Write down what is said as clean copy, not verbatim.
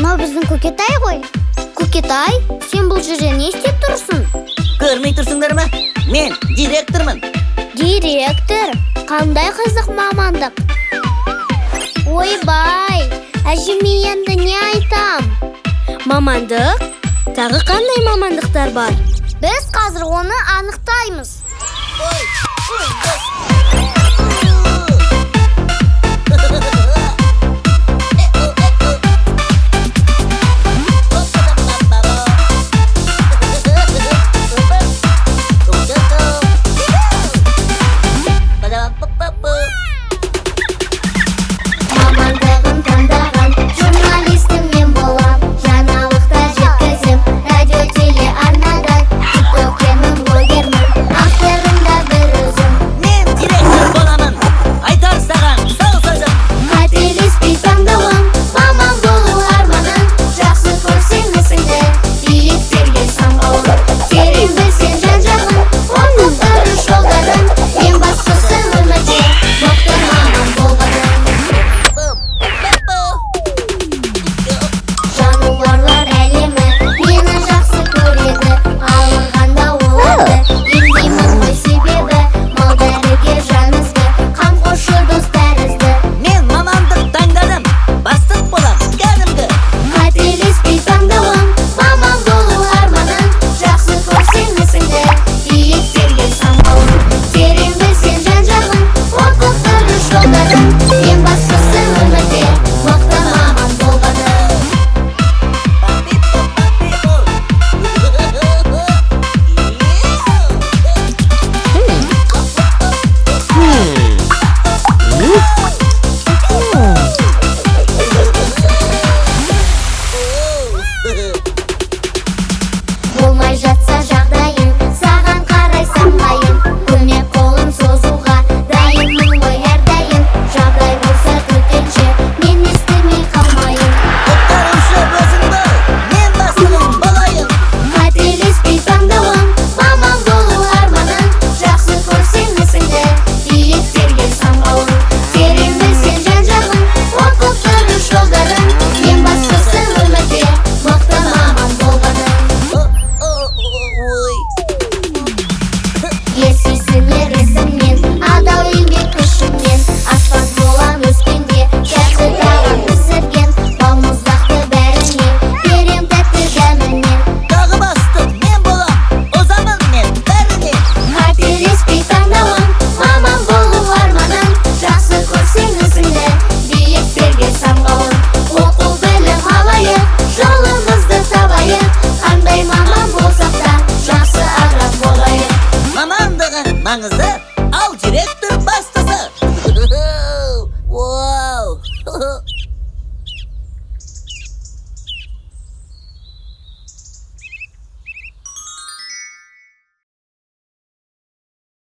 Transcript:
Мынау біздің Көкетай ғой. Көкетай, сен бұл жерде не істеп тұрсың? Көрмей тұрсыңдар ма? Мен директормын. Директор? Қандай қызық мамандық? Ойбай, әжеме енді не айтам? Мамандық? Тағы қандай мамандықтар бар? Біз қазір оны анықтаймыз. Мамандығын таңдаған журналистім мен болам. Жаңалықтар жеткізем радио телеарнадан. Тиктокемін, блогермін, авторымда бір өзім. Мен директор боламын. Айтар саған сау сөзім. Қателеспей таңдауым, маман болу арманым. Жақсы көрсең ісіңді, биіктерге самғауым. Терең білсең жан-жағын, оқып жолдарын. Ең бастысы өмірде мықты маман болғаным. Жануарлар әлемі мені жақсы көреді. Ауырғанда оларды емдеймін ғой себебі. Мал дәрігер жанызды, қамқоршы дос тәрізді. Мен мамандық таңдадым. Бастық болам, кәдімгі. Қателеспей таңдауым, маман болу арманым. Жақсы көрсең ісіңді, биіктерге самғауым. Терең білсең жан-жағын, оқып жолдарын. Ең бастысы өмірде мықты маман болғаным. Болмай жатса жағдайың, саған қарай самғайын. Көмек қолын созуға дайынмын ғой әрдайым. Жағдай болса төтенше, мен естімей қалмайын. Құтқарушы өзің бол, мен бастығың болайын. Қателеспей таңдауым, маман болу арманым. Жақсы көрсең ісіңді, биіктерге самғауым. Терең білсең жан-жағын, оқып жолдарын. Ең бастысы өмірде мықты маман болғаным. Ой. Есесінер ісіммен, адал еңбек күшіммен. Аспаз болам өскенде, жақсы тағам пісірген. Балмұздақты бәріне, берем тәтті дәмінен. Тағы бастық мен болам, озамын мен бәріне. Қателеспей таңдауым, маман болу арманым. Жақсы көрсең ісіңді, биіктерге самғауым. Оқу білім алайық, жолымызды табайық. Қандай маман болсақ та, жақсы агроном болайық. Мамандығың маңызды